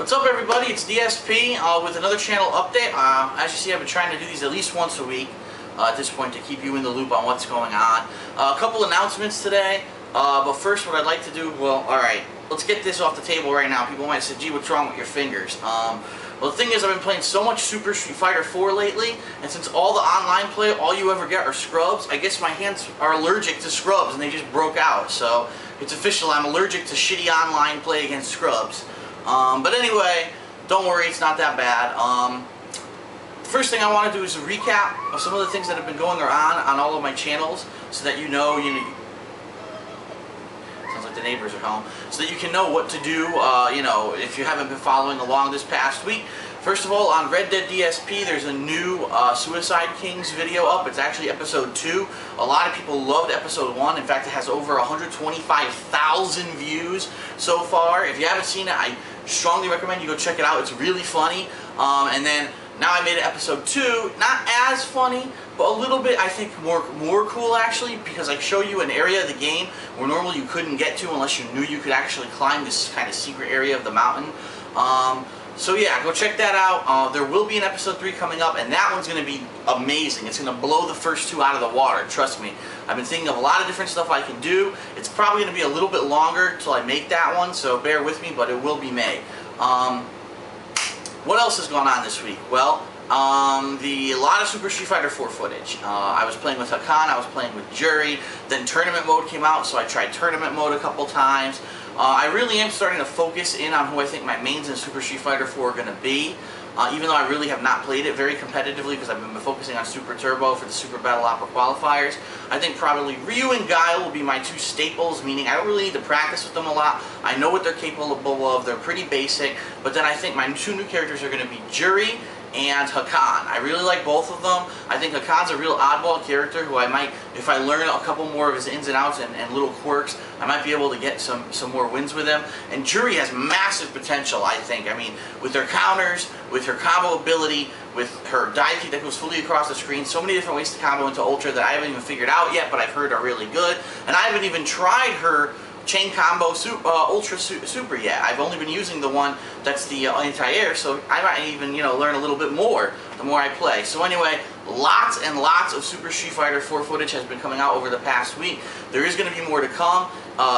What's up, everybody? It's DSP with another channel update. As you see, I've been trying to do these at least once a week at this point to keep you in the loop on what's going on. A couple announcements today, but first what I'd like to do, well, alright, let's get this off the table right now. People might say, gee, what's wrong with your fingers? Well, the thing is, I've been playing so much Super Street Fighter 4 lately, and since all the online play, all you ever get are scrubs, I guess my hands are allergic to scrubs, and they just broke out. So, it's official, I'm allergic to shitty online play against scrubs. But anyway, don't worry, it's not that bad. First thing I want to do is a recap of some of the things that have been going on all of my channels, so that you know, sounds like the neighbors are home, so that you can know what to do, if you haven't been following along this past week. First of all, on Red Dead DSP, there's a new Suicide Kings video up. It's actually episode 2. A lot of people loved episode 1. In fact, it has over 125,000 views so far. If you haven't seen it, I strongly recommend you go check it out. It's really funny. And then now I made it episode 2. Not as funny, but a little bit, I think, more cool actually, because I show you an area of the game where normally you couldn't get to unless you knew you could actually climb this kind of secret area of the mountain. So yeah, go check that out. There will be an episode 3 coming up, and that one's going to be amazing. It's going to blow the first 2 out of the water, trust me. I've been thinking of a lot of different stuff I can do. It's probably going to be a little bit longer till I make that one, so bear with me, but it will be made. What else has gone on this week? Well, a lot of Super Street Fighter 4 footage. I was playing with Hakan, I was playing with Jury, then tournament mode came out, so I tried tournament mode a couple times. I really am starting to focus in on who I think my mains in Super Street Fighter 4 are going to be, even though I really have not played it very competitively because I've been focusing on Super Turbo for the Super Battle Opera qualifiers. I think probably Ryu and Guile will be my 2 staples, meaning I don't really need to practice with them a lot. I know what they're capable of, they're pretty basic, but then I think my 2 new characters are going to be Jury and Hakan. I really like both of them. I think Hakan's a real oddball character who I might, if I learn a couple more of his ins and outs and little quirks, I might be able to get some more wins with him. And Jury has massive potential, I think. I mean, with her counters, with her combo ability, with her dive kick that goes fully across the screen, so many different ways to combo into Ultra that I haven't even figured out yet, but I've heard are really good. And I haven't even tried her chain combo Ultra Super yet. I've only been using the one that's the anti-air, so I might even learn a little bit more the more I play. So anyway, lots and lots of Super Street Fighter 4 footage has been coming out over the past week. There is going to be more to come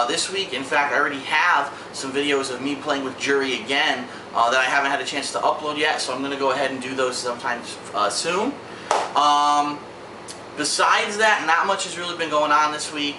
this week. In fact, I already have some videos of me playing with Jury again that I haven't had a chance to upload yet, so I'm going to go ahead and do those sometime soon. Besides that, not much has really been going on this week.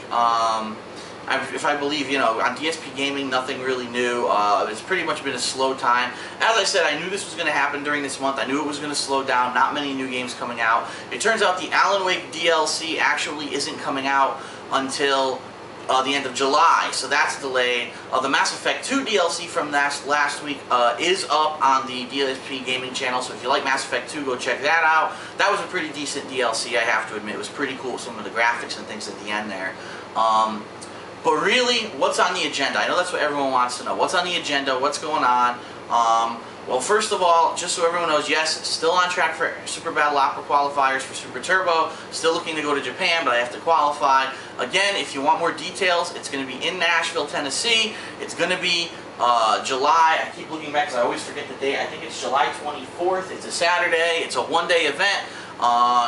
If I believe, on DSP Gaming, nothing really new. It's pretty much been a slow time. As I said, I knew this was going to happen during this month. I knew it was going to slow down. Not many new games coming out. It turns out the Alan Wake DLC actually isn't coming out until the end of July, so that's delayed. The Mass Effect 2 DLC from last week is up on the DSP Gaming channel, so if you like Mass Effect 2, go check that out. That was a pretty decent DLC, I have to admit. It was pretty cool, some of the graphics and things at the end there. But really, what's on the agenda? I know that's what everyone wants to know. What's on the agenda? What's going on? Well, first of all, just so everyone knows, yes, still on track for Super Battle Opera qualifiers for Super Turbo. Still looking to go to Japan, but I have to qualify. Again, if you want more details, it's going to be in Nashville, Tennessee. It's going to be July. I keep looking back because I always forget the date. I think it's July 24th. It's a Saturday. It's a one-day event.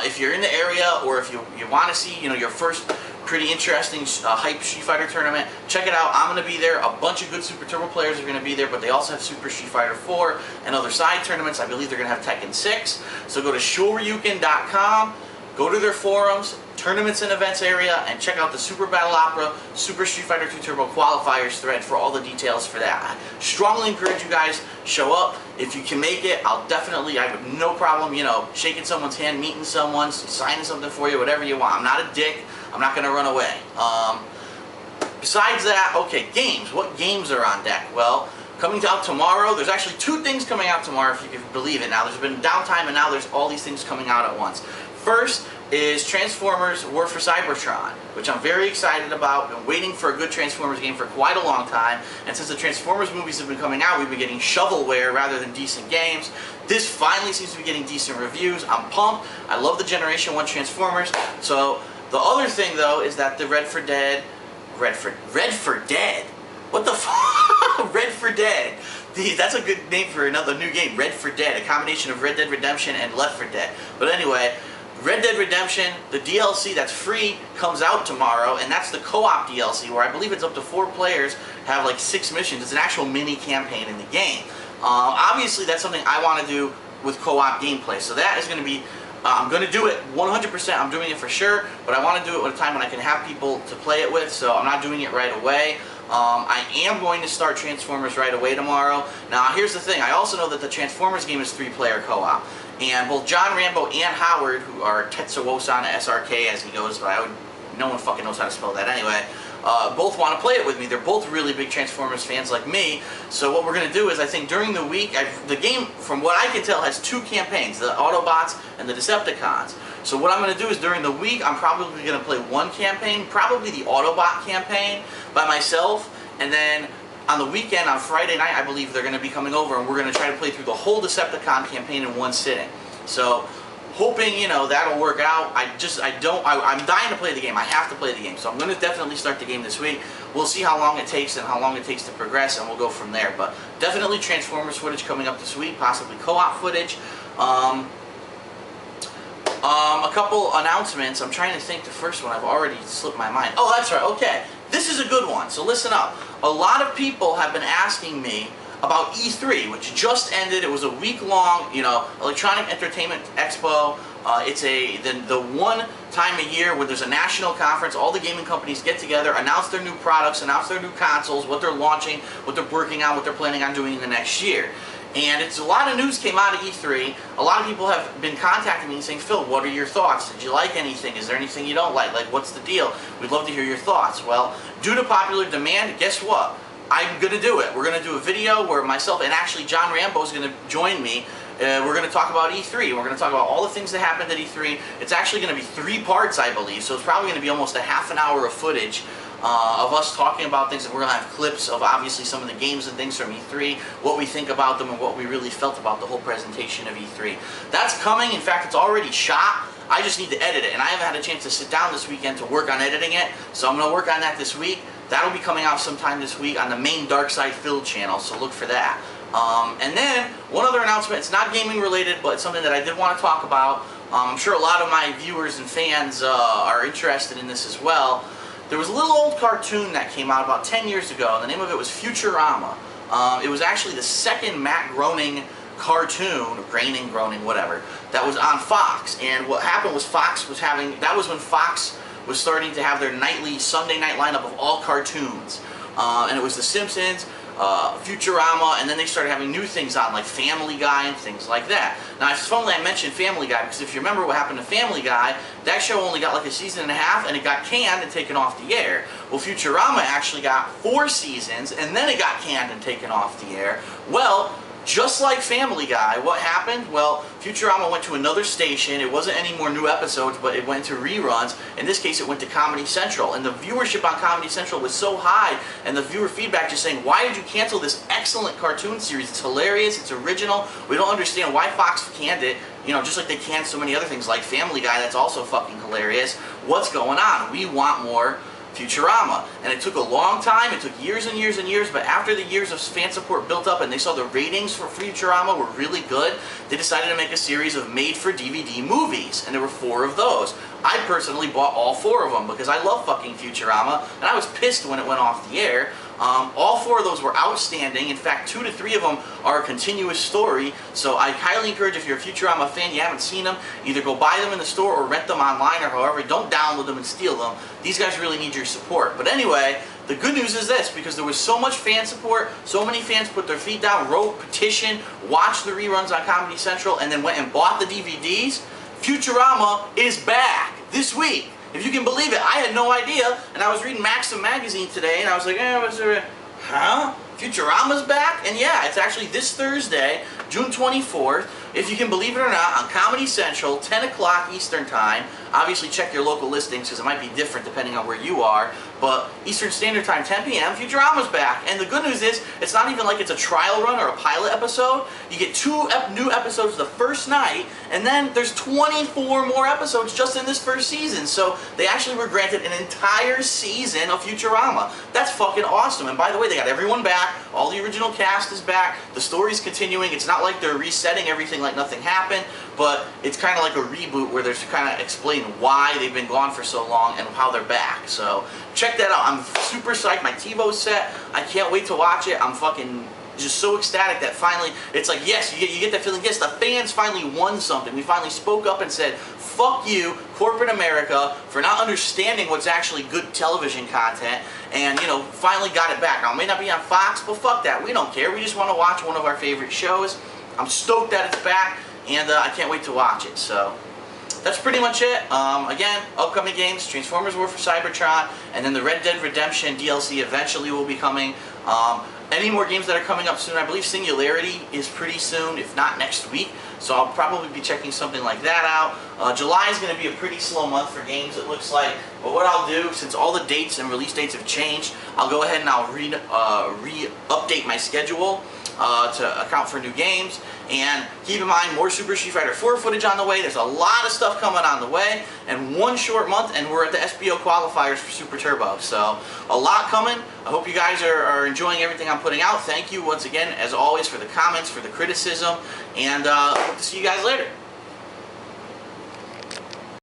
If you're in the area, or if you want to see, your first pretty interesting hype Street Fighter tournament, check it out. I'm going to be there. A bunch of good Super Turbo players are going to be there, but they also have Super Street Fighter 4 and other side tournaments. I believe they're going to have Tekken 6. So go to shoryuken.com, go to their forums, tournaments and events area, and check out the Super Battle Opera Super Street Fighter 2 Turbo qualifiers thread for all the details for that. I strongly encourage you guys, show up. If you can make it, I have no problem, shaking someone's hand, meeting someone, signing something for you, whatever you want. I'm not a dick. I'm not going to run away. Besides that, okay, games. What games are on deck? Well, coming out tomorrow, there's actually 2 things coming out tomorrow, if you can believe it. Now, there's been downtime, and now there's all these things coming out at once. First is Transformers War for Cybertron, which I'm very excited about. Been waiting for a good Transformers game for quite a long time, and since the Transformers movies have been coming out, we've been getting shovelware rather than decent games. This finally seems to be getting decent reviews. I'm pumped. I love the Generation 1 Transformers. So the other thing, though, is that the Red for Dead? What the fuck? Red for Dead. That's a good name for another new game, Red for Dead, a combination of Red Dead Redemption and Left 4 Dead. But anyway, Red Dead Redemption, the DLC that's free, comes out tomorrow, and that's the co-op DLC, where I believe it's up to 4 players, have like 6 missions. It's an actual mini campaign in the game. Obviously, that's something I want to do with co-op gameplay, so that is going to be, I'm going to do it 100%, I'm doing it for sure, but I want to do it at a time when I can have people to play it with, so I'm not doing it right away. I am going to start Transformers right away tomorrow. Now, here's the thing. I also know that the Transformers game is 3-player co-op. And both John Rambo and Howard, who are Tetsuo-san SRK as he goes by, no one fucking knows how to spell that anyway, both want to play it with me. They're both really big Transformers fans like me. So what we're going to do is, I think during the week, the game, from what I can tell, has 2 campaigns, the Autobots and the Decepticons. So what I'm going to do is during the week, I'm probably going to play 1 campaign, probably the Autobot campaign by myself, and then on the weekend, on Friday night, I believe they're going to be coming over, and we're going to try to play through the whole Decepticon campaign in 1 sitting. So, hoping, you know, that'll work out. I'm dying to play the game. I have to play the game. So I'm going to definitely start the game this week. We'll see how long it takes and how long it takes to progress, and we'll go from there. But definitely Transformers footage coming up this week, possibly co-op footage. A couple announcements. I'm trying to think. The first one I've already slipped my mind. Oh, that's right. Okay. This is a good one. So listen up. A lot of people have been asking me about E3, which just ended. It was a week-long, you know, electronic entertainment expo. It's the one time a year where there's a national conference. All the gaming companies get together, announce their new products, announce their new consoles, what they're launching, what they're working on, what they're planning on doing in the next year. And it's a lot of news came out of E3. A lot of people have been contacting me and saying, Phil, what are your thoughts? Did you like anything? Is there anything you don't like? Like, what's the deal? We'd love to hear your thoughts. Well, due to popular demand, guess what? I'm going to do it. We're going to do a video where myself and actually John Rambo is going to join me. We're going to talk about E3. We're going to talk about all the things that happened at E3. It's actually going to be 3 parts, I believe. So it's probably going to be almost a half an hour of footage of us talking about things, and we're going to have clips of obviously some of the games and things from E3, what we think about them, and what we really felt about the whole presentation of E3. That's coming. In fact, it's already shot. I just need to edit it, and I haven't had a chance to sit down this weekend to work on editing it, so I'm going to work on that this week. That'll be coming out sometime this week on the main Dark Side Phil channel, so look for that. And then, one other announcement. It's not gaming related, but it's something that I did want to talk about. I'm sure a lot of my viewers and fans are interested in this as well. There was a little old cartoon that came out about 10 years ago, and the name of it was Futurama. It was actually the second Matt Groening cartoon, Groening, whatever, that was on Fox. And what happened was that was when Fox was starting to have their nightly Sunday night lineup of all cartoons. And it was The Simpsons, Futurama, and then they started having new things on, like Family Guy and things like that. Now, it's funny I mentioned Family Guy, because if you remember what happened to Family Guy, that show only got like a season and a half, and it got canned and taken off the air. Well, Futurama actually got 4 seasons, and then it got canned and taken off the air. Well, just like Family Guy, what happened? Well, Futurama went to another station. It wasn't any more new episodes, but it went to reruns. In this case, it went to Comedy Central. And the viewership on Comedy Central was so high, and the viewer feedback just saying, why did you cancel this excellent cartoon series? It's hilarious, it's original. We don't understand why Fox canned it. You know, just like they canned so many other things like Family Guy, that's also fucking hilarious. What's going on? We want more Futurama. And it took a long time, it took years and years and years, but after the years of fan support built up and they saw the ratings for Futurama were really good, they decided to make a series of made-for-DVD movies, and there were 4 of those. I personally bought all 4 of them because I love fucking Futurama, and I was pissed when it went off the air. All 4 of those were outstanding. In fact, 2 to 3 of them are a continuous story. So I highly encourage, if you're a Futurama fan, you haven't seen them, either go buy them in the store or rent them online or however. Don't download them and steal them. These guys really need your support. But anyway, the good news is this, because there was so much fan support, so many fans put their feet down, wrote, petition, watched the reruns on Comedy Central, and then went and bought the DVDs. Futurama is back this week. If you can believe it, I had no idea, and I was reading Maxim magazine today, and I was like, huh? Futurama's back? And yeah, it's actually this Thursday, June 24th. if you can believe it or not, on Comedy Central, 10 o'clock Eastern Time. Obviously, check your local listings because it might be different depending on where you are. But Eastern Standard Time, 10 p.m., Futurama's back. And the good news is, it's not even like it's a trial run or a pilot episode. You get 2 new episodes the first night, and then there's 24 more episodes just in this first season. So they actually were granted an entire season of Futurama. That's fucking awesome. And by the way, they got everyone back. All the original cast is back. The story's continuing. It's not like they're resetting everything like nothing happened, but it's kind of like a reboot where they're kind of explaining why they've been gone for so long and how they're back. So check that out. I'm super psyched. My TiVo's set. I can't wait to watch it. I'm fucking just so ecstatic that finally, it's like, yes, you get that feeling, yes, the fans finally won something. We finally spoke up and said, fuck you, corporate America, for not understanding what's actually good television content, and, you know, finally got it back. Now, it may not be on Fox, but fuck that. We don't care. We just want to watch one of our favorite shows. I'm stoked that it's back, and I can't wait to watch it. So that's pretty much it. Again, upcoming games, Transformers War for Cybertron, and then the Red Dead Redemption DLC eventually will be coming. Any more games that are coming up soon? I believe Singularity is pretty soon, if not next week. So I'll probably be checking something like that out. July is going to be a pretty slow month for games, it looks like. But what I'll do, since all the dates and release dates have changed, I'll go ahead and I'll re-update my schedule to account for new games. And keep in mind, more Super Street Fighter 4 footage on the way. There's a lot of stuff coming on the way. And one short month, and we're at the SBO qualifiers for Super Turbo. So a lot coming. I hope you guys are enjoying everything I'm putting out. Thank you once again, as always, for the comments, for the criticism. And hope to see you guys later.